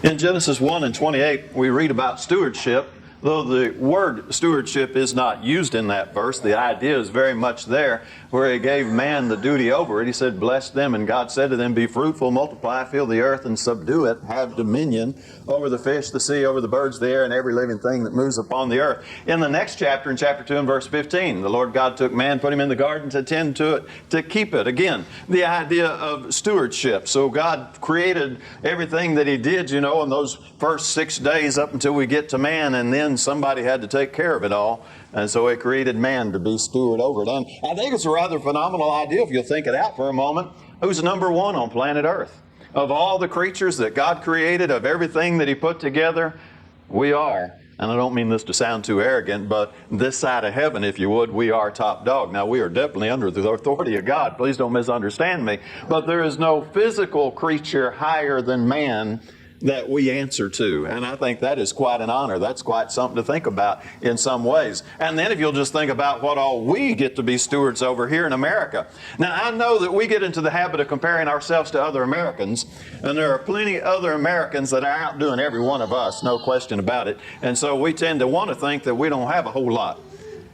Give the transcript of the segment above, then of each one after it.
In Genesis 1 and 28, we read about stewardship. Though the word stewardship is not used in that verse, the idea is very much there, where he gave man the duty over it. He said, bless them, and God said to them, be fruitful, multiply, fill the earth, and subdue it, have dominion over the fish, the sea, over the birds of the air, and every living thing that moves upon the earth. In the next chapter, in chapter 2 and verse 15, the Lord God took man, put him in the garden to tend to it, to keep it. Again, the idea of stewardship. So God created everything that he did, in those first 6 days up until we get to man, and then somebody had to take care of it all. And so he created man to be steward over it. And I think it's a rather phenomenal idea if you'll think it out for a moment. Who's number one on planet Earth? Of all the creatures that God created, of everything that he put together, we are. And I don't mean this to sound too arrogant, but this side of heaven, if you would, we are top dog. Now, we are definitely under the authority of God. Please don't misunderstand me. But there is no physical creature higher than man that we answer to. And I think that is quite an honor. That's quite something to think about in some ways. And then if you'll just think about what all we get to be stewards over here in America. Now, I know that we get into the habit of comparing ourselves to other Americans, and there are plenty of other Americans that are outdoing every one of us, no question about it. And so we tend to want to think that we don't have a whole lot.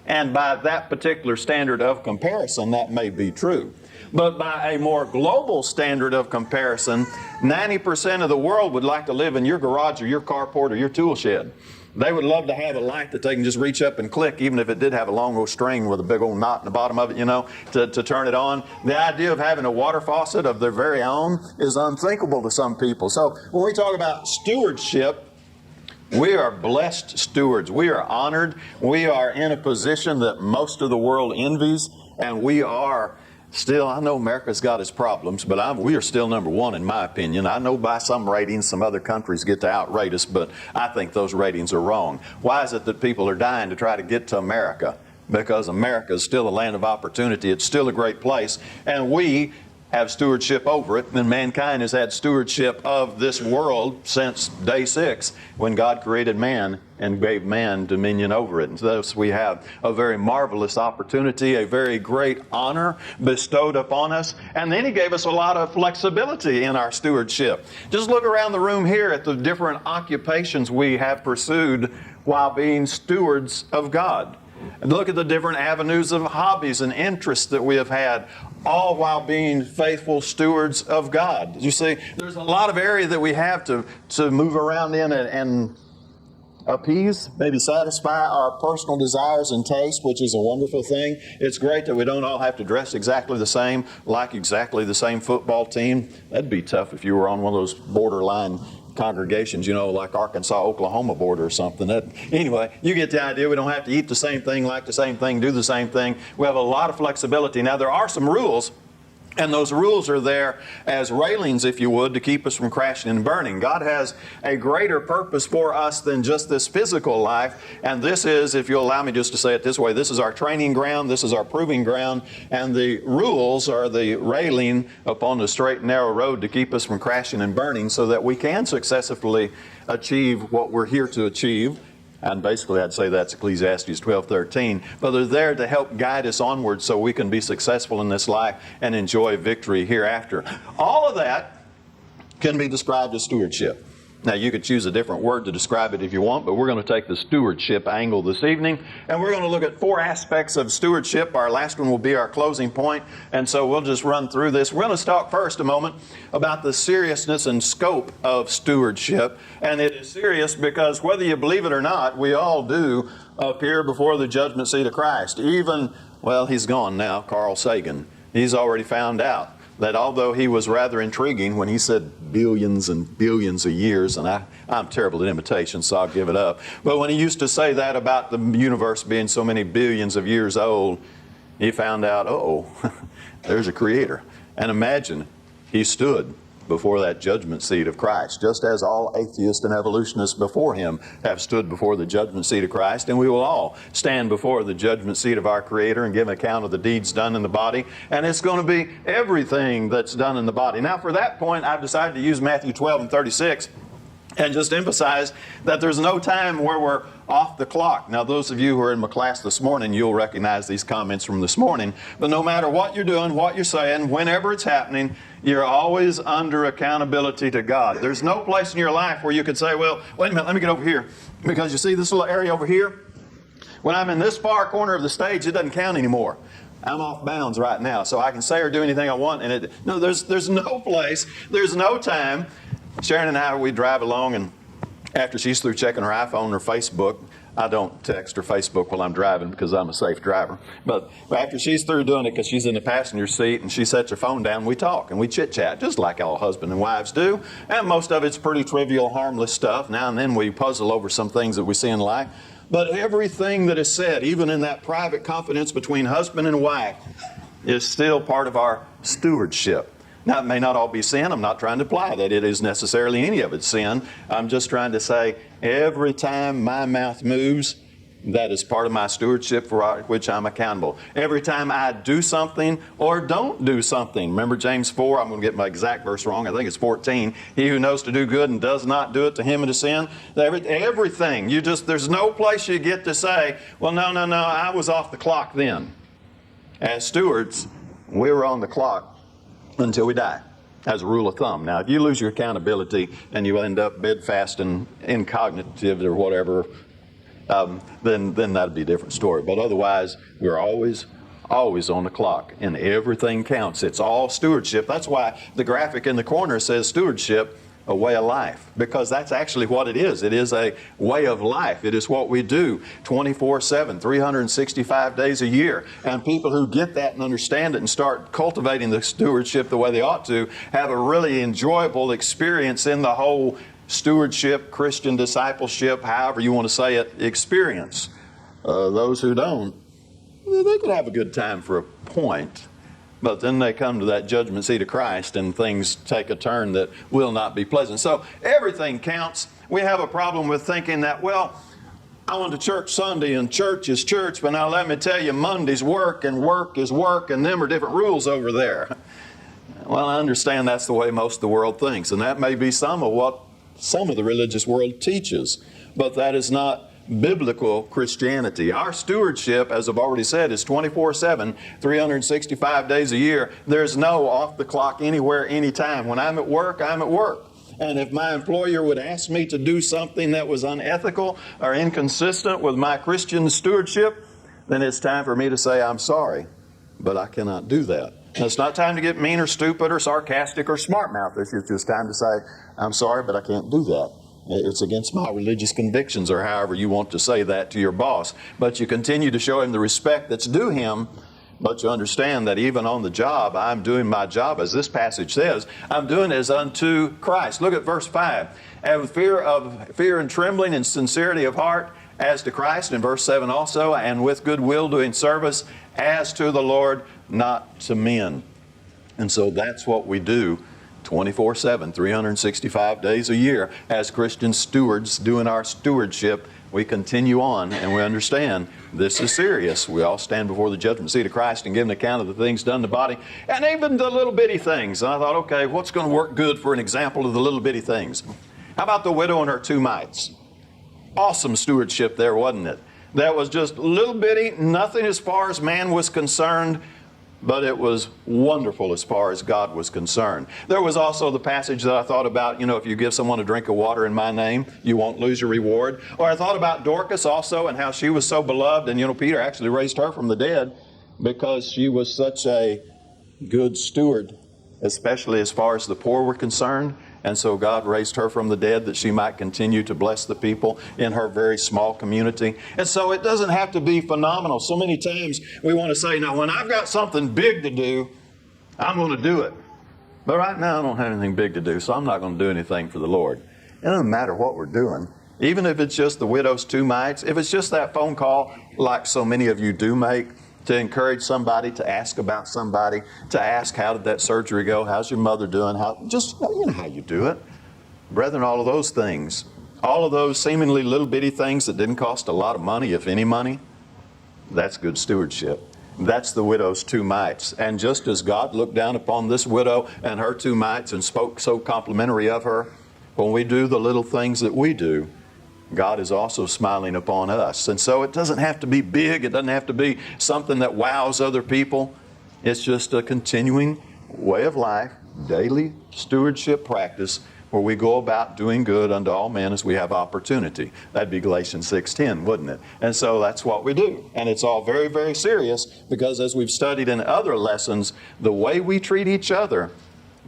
And by that particular standard of comparison, that may be true. But by a more global standard of comparison, 90% of the world would like to live in your garage or your carport or your tool shed. They would love to have a light that they can just reach up and click, even if it did have a long old string with a big old knot in the bottom of it, to turn it on. The idea of having a water faucet of their very own is unthinkable to some people. So when we talk about stewardship, we are blessed stewards. We are honored. We are in a position that most of the world envies, and we are still, I know America's got its problems, but we are still number one in my opinion. I know by some ratings some other countries get to outrate us, but I think those ratings are wrong. Why is it that people are dying to try to get to America? Because America is still a land of opportunity. It's still a great place, and we have stewardship over it, and mankind has had stewardship of this world since day 6 when God created man and gave man dominion over it. And thus we have a very marvelous opportunity, a very great honor bestowed upon us. And then he gave us a lot of flexibility in our stewardship. Just look around the room here at the different occupations we have pursued while being stewards of God. And look at the different avenues of hobbies and interests that we have had, all while being faithful stewards of God. You see, there's a lot of area that we have to move around in and appease, maybe satisfy our personal desires and tastes, which is a wonderful thing. It's great that we don't all have to dress exactly the same, like exactly the same football team. That'd be tough if you were on one of those borderline congregations, like Arkansas-Oklahoma border or something. Anyway, you get the idea. We don't have to eat the same thing, like the same thing, do the same thing. We have a lot of flexibility. Now, there are some rules, and those rules are there as railings, if you would, to keep us from crashing and burning. God has a greater purpose for us than just this physical life, and this is, if you'll allow me just to say it this way, this is our training ground, this is our proving ground, and the rules are the railing upon the straight and narrow road to keep us from crashing and burning so that we can successfully achieve what we're here to achieve. And basically, I'd say that's Ecclesiastes 12:13. But they're there to help guide us onward so we can be successful in this life and enjoy victory hereafter. All of that can be described as stewardship. Now, you could choose a different word to describe it if you want, but we're going to take the stewardship angle this evening, and we're going to look at 4 aspects of stewardship. Our last one will be our closing point, and so we'll just run through this. We're going to talk first a moment about the seriousness and scope of stewardship, and it is serious because whether you believe it or not, we all do appear before the judgment seat of Christ. Even, well, he's gone now, Carl Sagan. He's already found out that although he was rather intriguing when he said billions and billions of years, and I'm terrible at imitation, so I'll give it up. But when he used to say that about the universe being so many billions of years old, he found out, there's a creator. And imagine, he stood before that judgment seat of Christ, just as all atheists and evolutionists before him have stood before the judgment seat of Christ, and we will all stand before the judgment seat of our Creator and give an account of the deeds done in the body, and it's going to be everything that's done in the body. Now, for that point, I've decided to use Matthew 12:36 and just emphasize that there's no time where we're off the clock. Now, those of you who are in my class this morning, you'll recognize these comments from this morning. But no matter what you're doing, what you're saying, whenever it's happening, You're always under accountability to God. There's no place in your life where you could say, well, wait a minute, let me get over here. Because you see this little area over here? When I'm in this far corner of the stage, it doesn't count anymore. I'm off bounds right now, so I can say or do anything I want. And there's no place, there's no time. Sharon and I, we drive along, and after she's through checking her iPhone or Facebook, I don't text or Facebook while I'm driving because I'm a safe driver. But after she's through doing it, because she's in the passenger seat and she sets her phone down, we talk and we chit-chat, just like all husband and wives do. And most of it's pretty trivial, harmless stuff. Now and then we puzzle over some things that we see in life. But everything that is said, even in that private confidence between husband and wife, is still part of our stewardship. Now, it may not all be sin. I'm not trying to imply that it is necessarily any of it sin. I'm just trying to say every time my mouth moves, that is part of my stewardship for which I'm accountable. Every time I do something or don't do something. Remember James 4, I'm going to get my exact verse wrong, I think it's 14. He who knows to do good and does not do it, to him it is sin. Everything. There's no place you get to say, well, no, I was off the clock then. As stewards, we were on the clock until we die, as a rule of thumb. Now, if you lose your accountability and you end up bedfast and incognitive or whatever, then that'd be a different story. But otherwise, we're always on the clock, and everything counts. It's all stewardship. That's why the graphic in the corner says stewardship, a way of life, because that's actually what it is. It is a way of life. It is what we do 24/7, 365 days a year. And people who get that and understand it and start cultivating the stewardship the way they ought to have a really enjoyable experience in the whole stewardship, Christian discipleship, however you want to say it, experience. Those who don't, they could have a good time for a point. But then they come to that judgment seat of Christ and things take a turn that will not be pleasant. So everything counts. We have a problem with thinking that, well, I went to church Sunday and church is church, but now let me tell you, Monday's work and work is work, and them are different rules over there. Well, I understand that's the way most of the world thinks, and that may be some of what some of the religious world teaches, but that is not biblical Christianity. Our stewardship, as I've already said, is 24/7, 365 days a year. There's no off the clock anywhere, anytime. When I'm at work, I'm at work. And if my employer would ask me to do something that was unethical or inconsistent with my Christian stewardship, then it's time for me to say, I'm sorry, but I cannot do that. And it's not time to get mean or stupid or sarcastic or smart-mouthed. It's just time to say, I'm sorry, but I can't do that. It's against my religious convictions, or however you want to say that to your boss. But you continue to show him the respect that's due him, but you understand that even on the job, I'm doing my job, as this passage says, I'm doing as unto Christ. Look at verse 5. And with fear and trembling and sincerity of heart, as to Christ, in verse 7 also, and with good will doing service as to the Lord, not to men. And so that's what we do 24/7, 365 days a year. As Christian stewards doing our stewardship, we continue on and we understand this is serious. We all stand before the judgment seat of Christ and give an account of the things done in the body, and even the little bitty things. And I thought, okay, what's going to work good for an example of the little bitty things? How about the widow and her two mites? Awesome stewardship there, wasn't it? That was just little bitty, nothing as far as man was concerned, but it was wonderful as far as God was concerned. There was also the passage that I thought about, if you give someone a drink of water in my name, you won't lose your reward. Or I thought about Dorcas also and how she was so beloved, and Peter actually raised her from the dead because she was such a good steward, especially as far as the poor were concerned. And so God raised her from the dead that she might continue to bless the people in her very small community. And so it doesn't have to be phenomenal. So many times we want to say, now when I've got something big to do, I'm going to do it. But right now I don't have anything big to do, so I'm not going to do anything for the Lord. It doesn't matter what we're doing. Even if it's just the widow's two mites, if it's just that phone call like so many of you do make, to encourage somebody, to ask about somebody, to ask how did that surgery go, how's your mother doing, how you do it. Brethren, all of those things, all of those seemingly little bitty things that didn't cost a lot of money, if any money, that's good stewardship. That's the widow's two mites. And just as God looked down upon this widow and her two mites and spoke so complimentary of her, when we do the little things that we do, God is also smiling upon us. And so it doesn't have to be big. It doesn't have to be something that wows other people. It's just a continuing way of life daily stewardship practice where we go about doing good unto all men as we have opportunity. That'd be Galatians 6:10, wouldn't it? And so that's what we do. And it's all very, very serious because as we've studied in other lessons, the way we treat each other,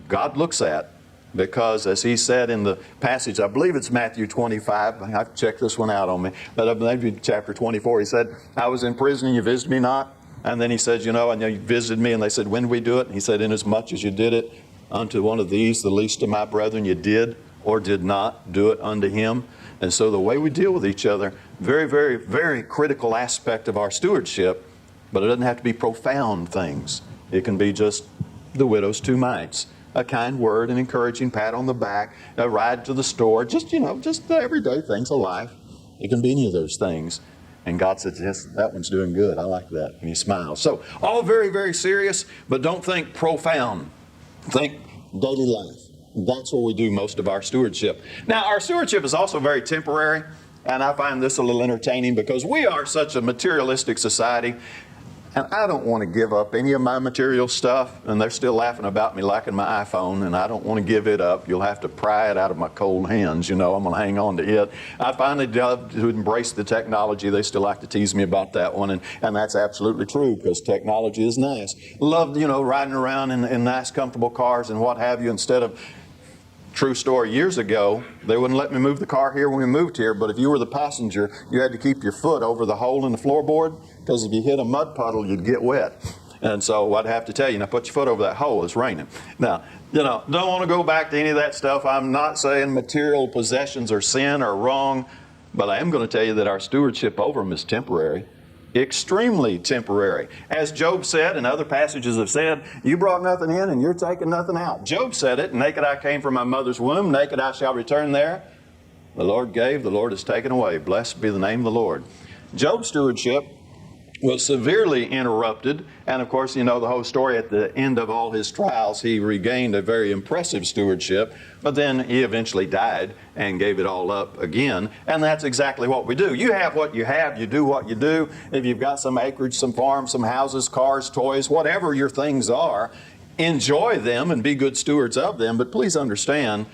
God looks at. Because as he said in the passage, I believe it's Matthew 25, I've checked this one out on me, but I believe chapter 24, he said, I was in prison and you visited me not. And then he said, I know you visited me. And they said, when did we do it? And he said, inasmuch as you did it unto one of these, the least of my brethren, you did or did not do it unto him. And so the way we deal with each other, very, very, very critical aspect of our stewardship, but it doesn't have to be profound things. It can be just the widow's 2 mites. A kind word, an encouraging pat on the back, a ride to the store, just the everyday things of life. It can be any of those things. And God says, yes, that one's doing good. I like that. And he smiles. So all very, very serious, but don't think profound. Think daily life. That's where we do most of our stewardship. Now, our stewardship is also very temporary, and I find this a little entertaining because we are such a materialistic society, and I don't want to give up any of my material stuff, and they're still laughing about me liking my iPhone, and I don't want to give it up. You'll have to pry it out of my cold hands, I'm going to hang on to it. I finally love to embrace the technology. They still like to tease me about that one, and that's absolutely true because technology is nice. Love, riding around in nice, comfortable cars and what have you instead of true story, years ago, they wouldn't let me move the car here when we moved here, but if you were the passenger, you had to keep your foot over the hole in the floorboard because if you hit a mud puddle, you'd get wet. And so I'd have to tell you, now put your foot over that hole, it's raining. Now, don't want to go back to any of that stuff. I'm not saying material possessions are sin or wrong, but I am going to tell you that our stewardship over them is temporary. Extremely temporary. As Job said, and other passages have said, you brought nothing in and you're taking nothing out. Job said it, naked I came from my mother's womb, naked I shall return there. The Lord gave, the Lord has taken away. Blessed be the name of the Lord. Job's stewardship was severely interrupted, and of course, the whole story. At the end of all his trials, he regained a very impressive stewardship, but then he eventually died and gave it all up again, and that's exactly what we do. You have what you have, you do what you do. If you've got some acreage, some farms, some houses, cars, toys, whatever your things are, enjoy them and be good stewards of them, but please understand,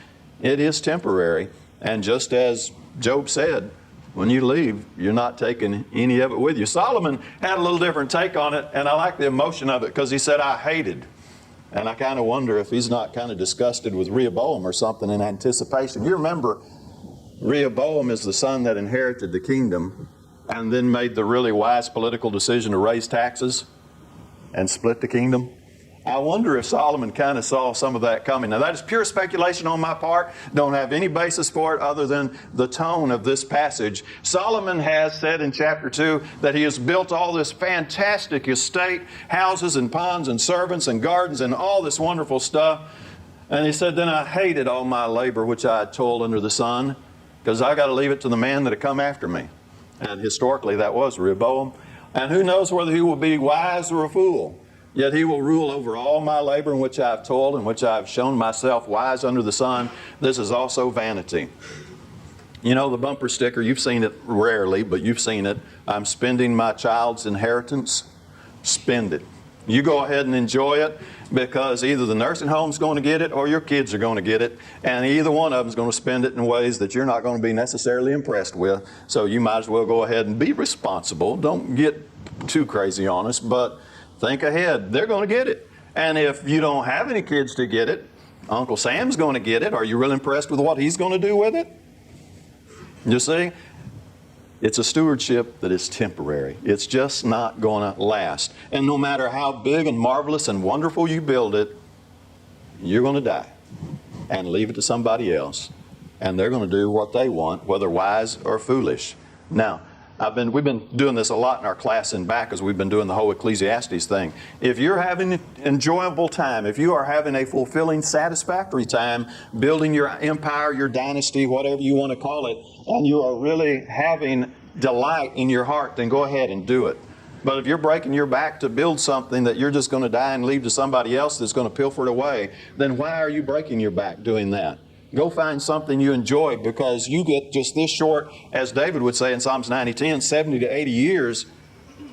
it is temporary, and just as Job said, when you leave, you're not taking any of it with you. Solomon had a little different take on it, and I like the emotion of it because he said, I hated. And I kind of wonder if he's not kind of disgusted with Rehoboam or something in anticipation. You remember, Rehoboam is the son that inherited the kingdom and then made the really wise political decision to raise taxes and split the kingdom. I wonder if Solomon kind of saw some of that coming. Now, that is pure speculation on my part. Don't have any basis for it other than the tone of this passage. Solomon has said in chapter 2 that he has built all this fantastic estate, houses and ponds and servants and gardens and all this wonderful stuff. And he said, then I hated all my labor which I had toiled under the sun because I got to leave it to the man that had come after me. And historically, that was Rehoboam. And who knows whether he will be wise or a fool. Yet he will rule over all my labor in which I have toiled, in which I have shown myself wise under the sun. This is also vanity. The bumper sticker, you've seen it rarely, but you've seen it. I'm spending my child's inheritance. Spend it. You go ahead and enjoy it because either the nursing home's going to get it or your kids are going to get it. And either one of them's going to spend it in ways that you're not going to be necessarily impressed with. So you might as well go ahead and be responsible. Don't get too crazy on us, but think ahead. They're going to get it. And if you don't have any kids to get it, Uncle Sam's going to get it. Are you really impressed with what he's going to do with it? You see, it's a stewardship that is temporary. It's just not going to last. And no matter how big and marvelous and wonderful you build it, you're going to die and leave it to somebody else. And they're going to do what they want, whether wise or foolish. Now, we've been doing this a lot in our class in back as we've been doing the whole Ecclesiastes thing. If you're having an enjoyable time, if you are having a fulfilling, satisfactory time building your empire, your dynasty, whatever you want to call it, and you are really having delight in your heart, then go ahead and do it. But if you're breaking your back to build something that you're just going to die and leave to somebody else that's going to pilfer it away, then why are you breaking your back doing that? Go find something you enjoy because you get just this short, as David would say in Psalms 90:10, 70 to 80 years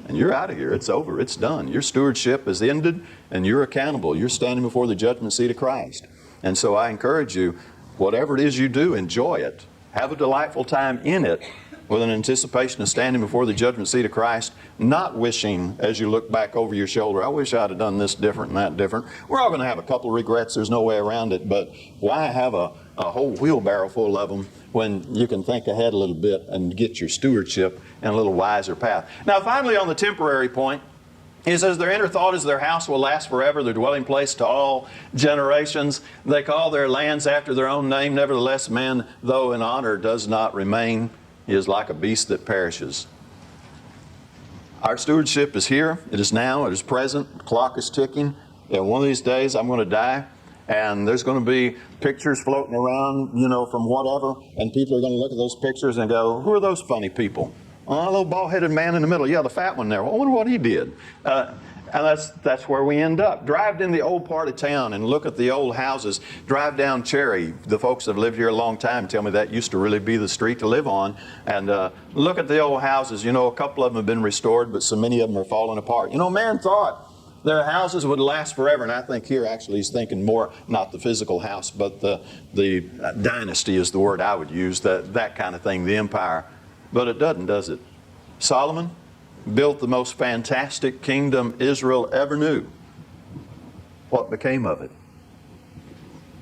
and you're out of here. It's over. It's done. Your stewardship is ended, and you're accountable. You're standing before the judgment seat of Christ. And so I encourage you, whatever it is you do, enjoy it. Have a delightful time in it with an anticipation of standing before the judgment seat of Christ, not wishing as you look back over your shoulder, I wish I'd have done this different and that different. We're all going to have a couple of regrets. There's no way around it. But why have a whole wheelbarrow full of them when you can think ahead a little bit and get your stewardship in a little wiser path? Now, finally, on the temporary point, he says, their inner thought is their house will last forever, their dwelling place to all generations. They call their lands after their own name. Nevertheless, man, though in honor, does not remain. He is like a beast that perishes. Our stewardship is here. It is now. It is present. The clock is ticking. And one of these days, I'm going to die. And there's going to be pictures floating around, from whatever. And people are going to look at those pictures and go, who are those funny people? Oh, a little bald-headed man in the middle. Yeah, the fat one there. I wonder what he did. And that's where we end up. Drive in the old part of town and look at the old houses. Drive down Cherry. The folks that have lived here a long time tell me that used to really be the street to live on. And look at the old houses. A couple of them have been restored, but so many of them are falling apart. Man thought their houses would last forever. And I think here actually he's thinking more, not the physical house, but the dynasty is the word I would use, that kind of thing, the empire. But it doesn't, does it? Solomon built the most fantastic kingdom Israel ever knew. What became of it?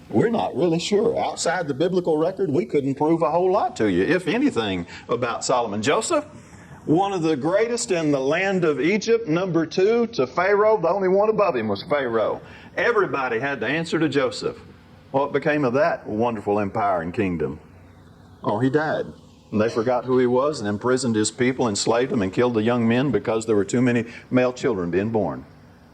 We're not really sure. Outside the biblical record, we couldn't prove a whole lot to you, if anything, about Solomon. Joseph, one of the greatest in the land of Egypt, number 2 to Pharaoh. The only one above him was Pharaoh. Everybody had to answer to Joseph. What became of that wonderful empire and kingdom? Oh, he died. And they forgot who he was and imprisoned his people, enslaved them, and killed the young men because there were too many male children being born.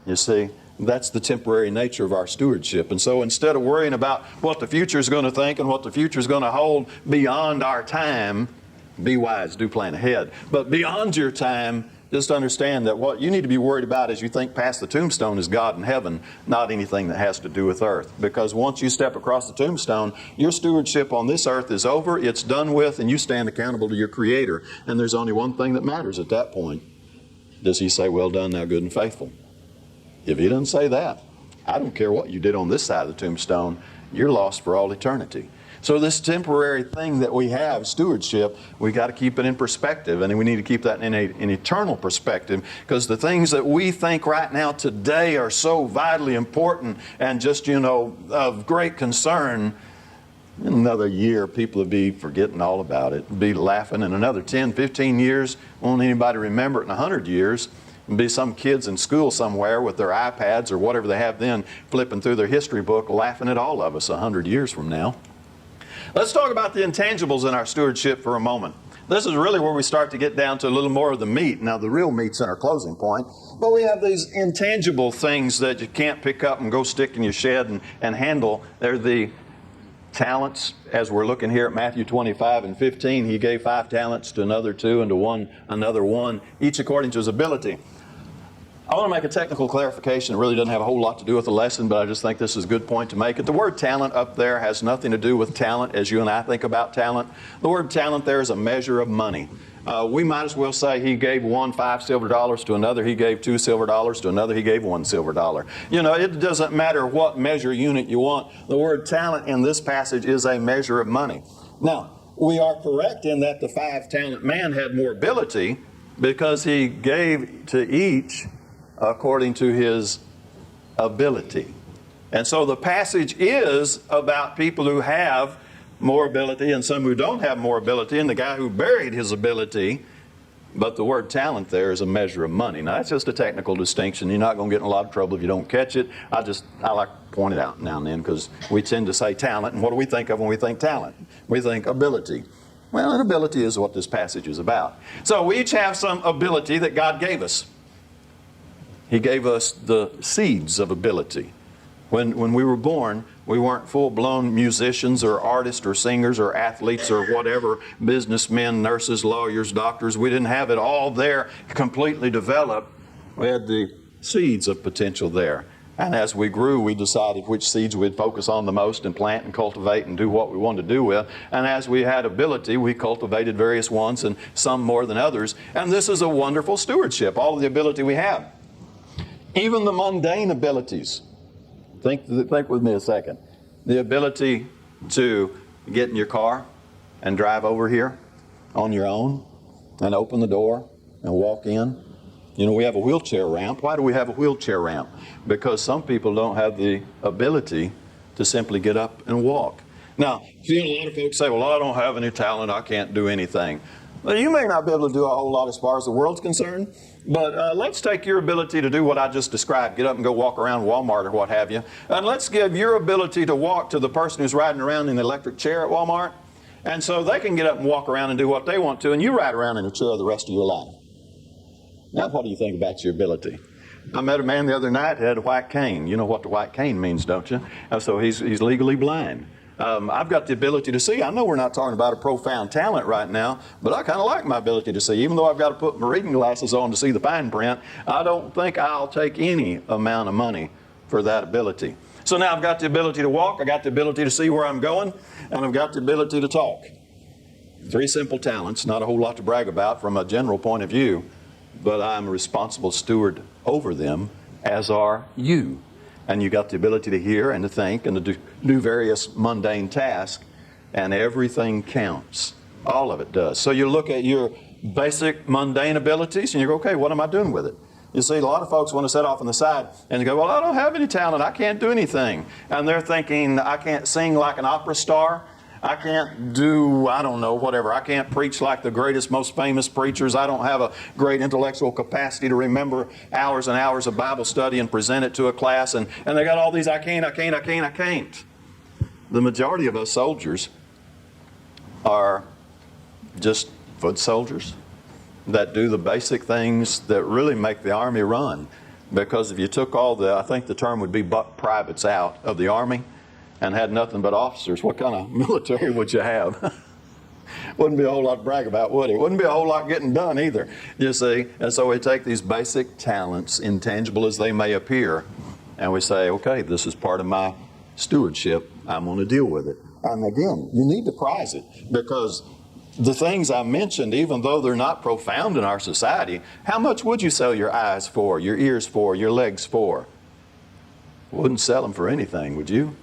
You see, that's the temporary nature of our stewardship. And so instead of worrying about what the future is going to think and what the future is going to hold beyond our time, be wise, do plan ahead. But beyond your time, just understand that what you need to be worried about as you think past the tombstone is God in heaven, not anything that has to do with earth. Because once you step across the tombstone, your stewardship on this earth is over, it's done with, and you stand accountable to your Creator. And there's only one thing that matters at that point. Does He say, well done, thou good and faithful? If He doesn't say that, I don't care what you did on this side of the tombstone, you're lost for all eternity. So this temporary thing that we have, stewardship, we got to keep it in perspective, and we need to keep that in an eternal perspective, because the things that we think right now today are so vitally important and just, of great concern. In another year, people will be forgetting all about it, be laughing. In another 10, 15 years, won't anybody remember it. In 100 years, there'll be some kids in school somewhere with their iPads or whatever they have then, flipping through their history book, laughing at all of us 100 years from now. Let's talk about the intangibles in our stewardship for a moment. This is really where we start to get down to a little more of the meat. Now, the real meat's in our closing point, but we have these intangible things that you can't pick up and go stick in your shed and handle. They're the talents. As we're looking here at Matthew 25 and 15, He gave 5 talents to another 2 and to one another 1, each according to his ability. I want to make a technical clarification. It really doesn't have a whole lot to do with the lesson, but I just think this is a good point to make it. The word talent up there has nothing to do with talent as you and I think about talent. The word talent there is a measure of money. We might as well say he gave one 5 silver dollars to another, he gave 2 silver dollars to another, he gave 1 silver dollar. It doesn't matter what measure unit you want. The word talent in this passage is a measure of money. Now, we are correct in that the 5-talent man had more ability because he gave to each according to his ability. And so the passage is about people who have more ability and some who don't have more ability, and the guy who buried his ability. But the word talent there is a measure of money. Now, that's just a technical distinction. You're not going to get in a lot of trouble if you don't catch it. I like to point it out now and then, because we tend to say talent, and what do we think of when we think talent? We think ability. Well, an ability is what this passage is about. So we each have some ability that God gave us. He gave us the seeds of ability. When we were born, we weren't full-blown musicians or artists or singers or athletes or whatever, businessmen, nurses, lawyers, doctors. We didn't have it all there completely developed. We had the seeds of potential there. And as we grew, we decided which seeds we'd focus on the most and plant and cultivate and do what we wanted to do with. And as we had ability, we cultivated various ones, and some more than others. And this is a wonderful stewardship, all of the ability we have. Even the mundane abilities. Think with me a second. The ability to get in your car and drive over here on your own and open the door and walk in. You know, we have a wheelchair ramp. Why do we have a wheelchair ramp? Because some people don't have the ability to simply get up and walk. Now, you know, a lot of folks say, well, I don't have any talent, I can't do anything. Well, you may not be able to do a whole lot as far as the world's concerned, but let's take your ability to do what I just described, get up and go walk around Walmart or what have you, and let's give your ability to walk to the person who's riding around in the electric chair at Walmart, and so they can get up and walk around and do what they want to, and you ride around in a chair the rest of your life. Now, what do you think about your ability? I met a man the other night who had a white cane. You know what the white cane means, don't you? So he's legally blind. I've got the ability to see. I know we're not talking about a profound talent right now, but I kind of like my ability to see. Even though I've got to put my reading glasses on to see the fine print, I don't think I'll take any amount of money for that ability. So now I've got the ability to walk, I've got the ability to see where I'm going, and I've got the ability to talk. 3 simple talents, not a whole lot to brag about from a general point of view, but I'm a responsible steward over them, as are you. And you got the ability to hear and to think and to do various mundane tasks, and everything counts. All of it does. So you look at your basic mundane abilities and you go, okay, what am I doing with it? You see, a lot of folks want to set off on the side and go, well, I don't have any talent, I can't do anything. And they're thinking, I can't sing like an opera star. I can't do, I don't know, whatever. I can't preach like the greatest, most famous preachers. I don't have a great intellectual capacity to remember hours and hours of Bible study and present it to a class. And they got all these, I can't. The majority of us soldiers are just foot soldiers that do the basic things that really make the Army run. Because if you took all the, I think the term would be buck privates out of the Army, and had nothing but officers, what kind of military would you have? Wouldn't be a whole lot to brag about, would it? Wouldn't be a whole lot getting done either, you see. And so we take these basic talents, intangible as they may appear, and we say, okay, this is part of my stewardship. I'm going to deal with it. And again, you need to prize it, because the things I mentioned, even though they're not profound in our society, how much would you sell your eyes for, your ears for, your legs for? Wouldn't sell them for anything, would you?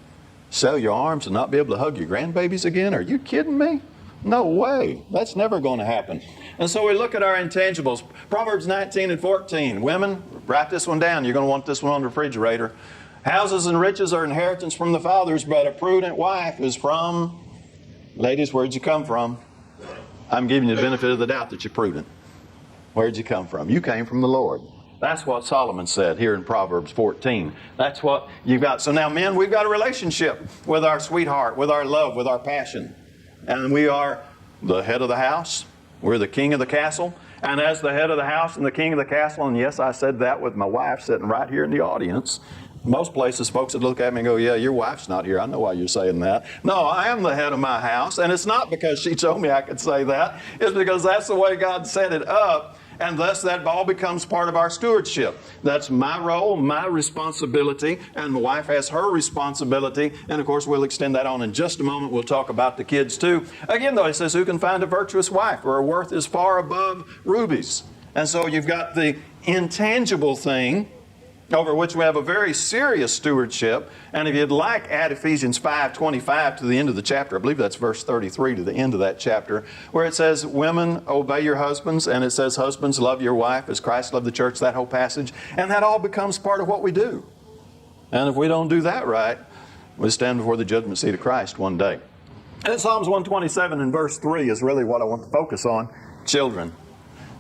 Sell your arms and not be able to hug your grandbabies again? Are you kidding me? No way. That's never going to happen. And so we look at our intangibles. Proverbs 19 and 14. Women, write this one down. You're going to want this one on the refrigerator. Houses and riches are inheritance from the fathers, but a prudent wife is from... Ladies, where'd you come from? I'm giving you the benefit of the doubt that you're prudent. Where'd you come from? You came from the Lord. That's what Solomon said here in Proverbs 14. That's what you've got. So now, men, we've got a relationship with our sweetheart, with our love, with our passion. And we are the head of the house. We're the king of the castle. And as the head of the house and the king of the castle, and yes, I said that with my wife sitting right here in the audience. Most places, folks would look at me and go, yeah, your wife's not here. I know why you're saying that. No, I am the head of my house. And it's not because she told me I could say that. It's because that's the way God set it up. And thus that all becomes part of our stewardship. That's my role, my responsibility, and my wife has her responsibility. And of course, we'll extend that on in just a moment. We'll talk about the kids too. Again, though, it says, who can find a virtuous wife? For her worth is far above rubies. And so you've got the intangible thing over which we have a very serious stewardship. And if you'd like, add Ephesians 5:25 to the end of the chapter. I believe that's verse 33 to the end of that chapter, where it says, women, obey your husbands. And it says, husbands, love your wife as Christ loved the church, that whole passage. And that all becomes part of what we do. And if we don't do that right, we stand before the judgment seat of Christ one day. And Psalms 127 and verse 3 is really what I want to focus on. Children.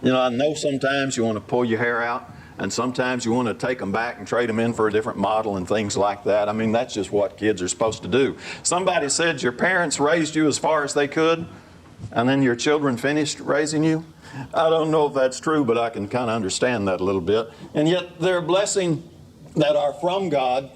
You know, I know sometimes you want to pull your hair out. And sometimes you want to take them back and trade them in for a different model and things like that. I mean, that's just what kids are supposed to do. Somebody said your parents raised you as far as they could, and then your children finished raising you. I don't know if that's true, but I can kind of understand that a little bit. And yet they're a blessing that are from God,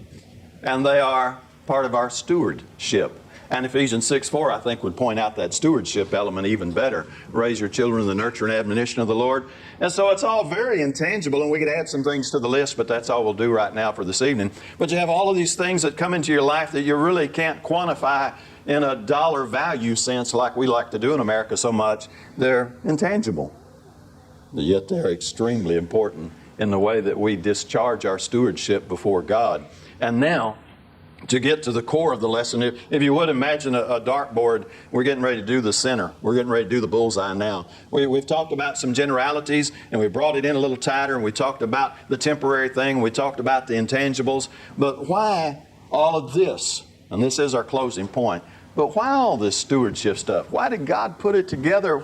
and they are part of our stewardship. And Ephesians 6:4, I think, would point out that stewardship element even better. Raise your children in the nurture and admonition of the Lord. And so it's all very intangible, and we could add some things to the list, but that's all we'll do right now for this evening. But you have all of these things that come into your life that you really can't quantify in a dollar value sense like we like to do in America so much. They're intangible, yet they're extremely important in the way that we discharge our stewardship before God. And now, to get to the core of the lesson, if you would imagine a dartboard, we're getting ready to do the center. We're getting ready to do the bullseye now. We've talked about some generalities, and we brought it in a little tighter, and we talked about the temporary thing, we talked about the intangibles. But why all of this? And this is our closing point. But why all this stewardship stuff? Why did God put it together?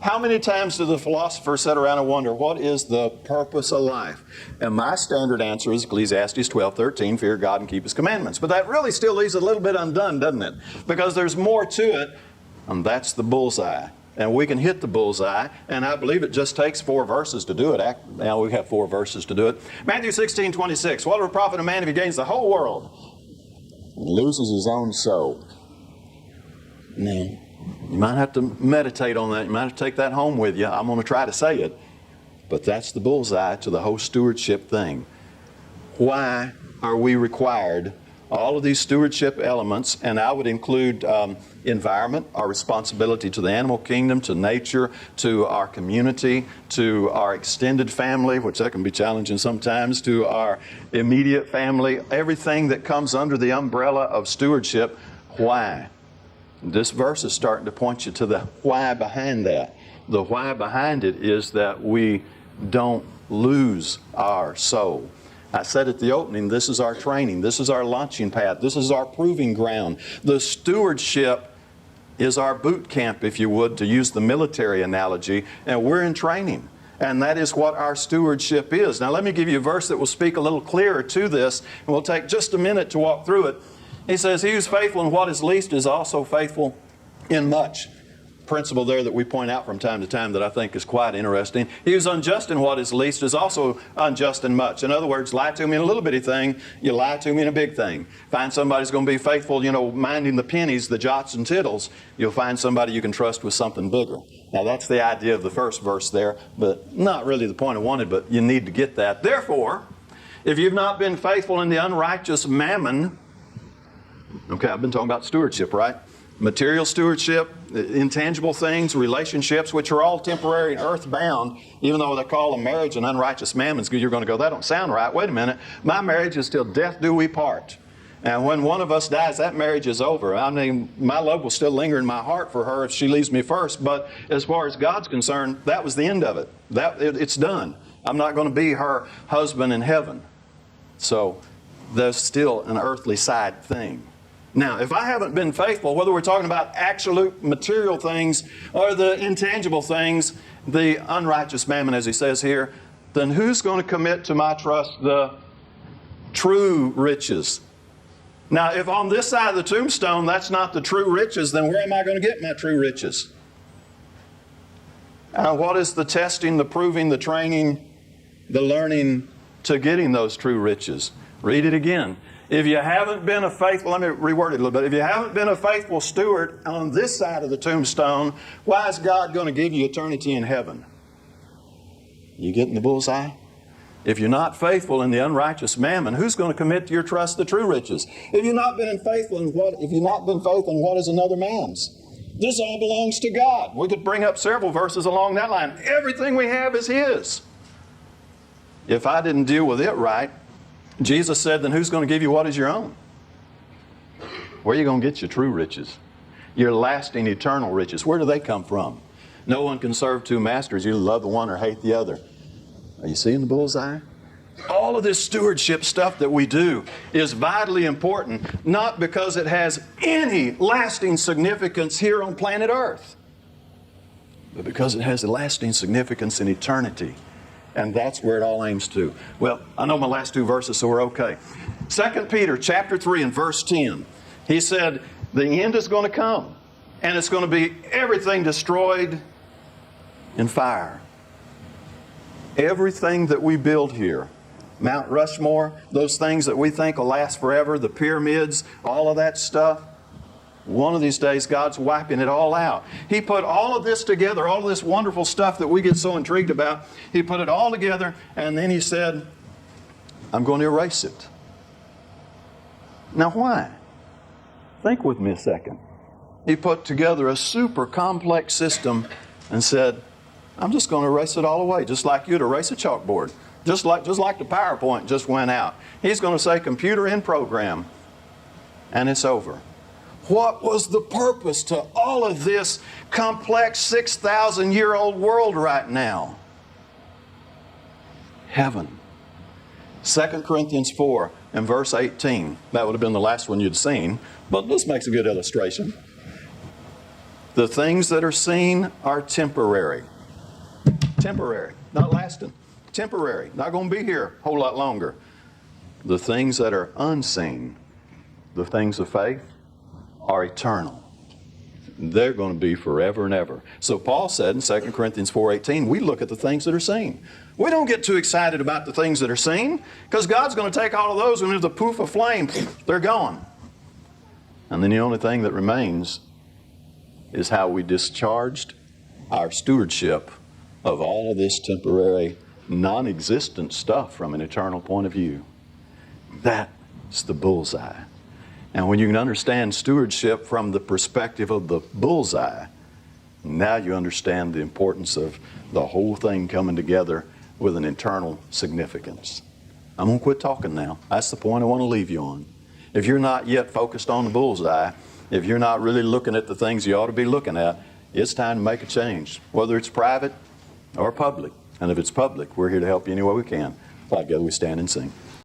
How many times do the philosophers sit around and wonder, what is the purpose of life? And my standard answer is Ecclesiastes 12:13, fear God and keep His commandments. But that really still leaves it a little bit undone, doesn't it? Because there's more to it, and that's the bullseye. And we can hit the bullseye, and I believe it just takes 4 verses to do it. Now we have 4 verses to do it. Matthew 16:26, what will it profit a man if he gains the whole world and loses his own soul? Now, you might have to meditate on that. You might have to take that home with you. I'm going to try to say it. But that's the bullseye to the whole stewardship thing. Why are we required all of these stewardship elements? And I would include environment, our responsibility to the animal kingdom, to nature, to our community, to our extended family, which that can be challenging sometimes, to our immediate family, everything that comes under the umbrella of stewardship. Why? This verse is starting to point you to the why behind that. The why behind it is that we don't lose our soul. I said at the opening, this is our training. This is our launching pad. This is our proving ground. The stewardship is our boot camp, if you would, to use the military analogy, and we're in training. And that is what our stewardship is. Now let me give you a verse that will speak a little clearer to this, and we'll take just a minute to walk through it. He says, he who's faithful in what is least is also faithful in much. Principle there that we point out from time to time that I think is quite interesting. He who's unjust in what is least is also unjust in much. In other words, lie to me in a little bitty thing, you lie to me in a big thing. Find somebody who's going to be faithful, minding the pennies, the jots and tittles, you'll find somebody you can trust with something bigger. Now that's the idea of the first verse there, but not really the point I wanted, but you need to get that. Therefore, if you've not been faithful in the unrighteous mammon, okay, I've been talking about stewardship, right? Material stewardship, intangible things, relationships, which are all temporary and earthbound, even though they call them marriage and unrighteous mammon, you're going to go, that don't sound right. Wait a minute. My marriage is till death do we part. And when one of us dies, that marriage is over. I mean, my love will still linger in my heart for her if she leaves me first. But as far as God's concerned, that was the end of it. It's done. I'm not going to be her husband in heaven. So there's still an earthly side thing. Now, if I haven't been faithful, whether we're talking about absolute material things or the intangible things, the unrighteous mammon, as he says here, then who's going to commit to my trust the true riches? Now, if on this side of the tombstone that's not the true riches, then where am I going to get my true riches? What is the testing, the proving, the training, the learning to getting those true riches? Read it again. If you haven't been a faithful, let me reword it a little bit. If you haven't been a faithful steward on this side of the tombstone, why is God going to give you eternity in heaven? You getting the bullseye? If you're not faithful in the unrighteous mammon, who's going to commit to your trust the true riches? If you've not been faithful in what is another man's? This all belongs to God. We could bring up several verses along that line. Everything we have is His. If I didn't deal with it right, Jesus said, then who's going to give you what is your own? Where are you going to get your true riches? Your lasting, eternal riches. Where do they come from? No one can serve 2 masters. You love the one or hate the other. Are you seeing the bullseye? All of this stewardship stuff that we do is vitally important, not because it has any lasting significance here on planet Earth, but because it has a lasting significance in eternity. And that's where it all aims to. Well, I know my last 2 verses, so we're okay. 2 Peter chapter 3 and verse 10. He said, the end is going to come, and it's going to be everything destroyed in fire. Everything that we build here Mount Rushmore, those things that we think will last forever, the pyramids, all of that stuff. One of these days, God's wiping it all out. He put all of this together, all of this wonderful stuff that we get so intrigued about. He put it all together, and then He said, I'm going to erase it. Now why? Think with me a second. He put together a super complex system and said, I'm just going to erase it all away, just like you'd erase a chalkboard. Just like the PowerPoint just went out. He's going to say computer in program, and it's over. What was the purpose to all of this complex 6,000-year-old world right now? Heaven. 2 Corinthians 4 and verse 18. That would have been the last one you'd seen, but this makes a good illustration. The things that are seen are temporary. Temporary, not lasting. Temporary, not going to be here a whole lot longer. The things that are unseen, the things of faith, are eternal. They're going to be forever and ever. So Paul said in 2 Corinthians 4:18, we look at the things that are seen. We don't get too excited about the things that are seen, because God's going to take all of those and there's a poof of flame, they're gone. And then the only thing that remains is how we discharged our stewardship of all of this temporary, non-existent stuff from an eternal point of view. That's the bullseye. And when you can understand stewardship from the perspective of the bullseye, now you understand the importance of the whole thing coming together with an eternal significance. I'm going to quit talking now. That's the point I want to leave you on. If you're not yet focused on the bullseye, if you're not really looking at the things you ought to be looking at, it's time to make a change, whether it's private or public. And if it's public, we're here to help you any way we can. Together we stand and sing.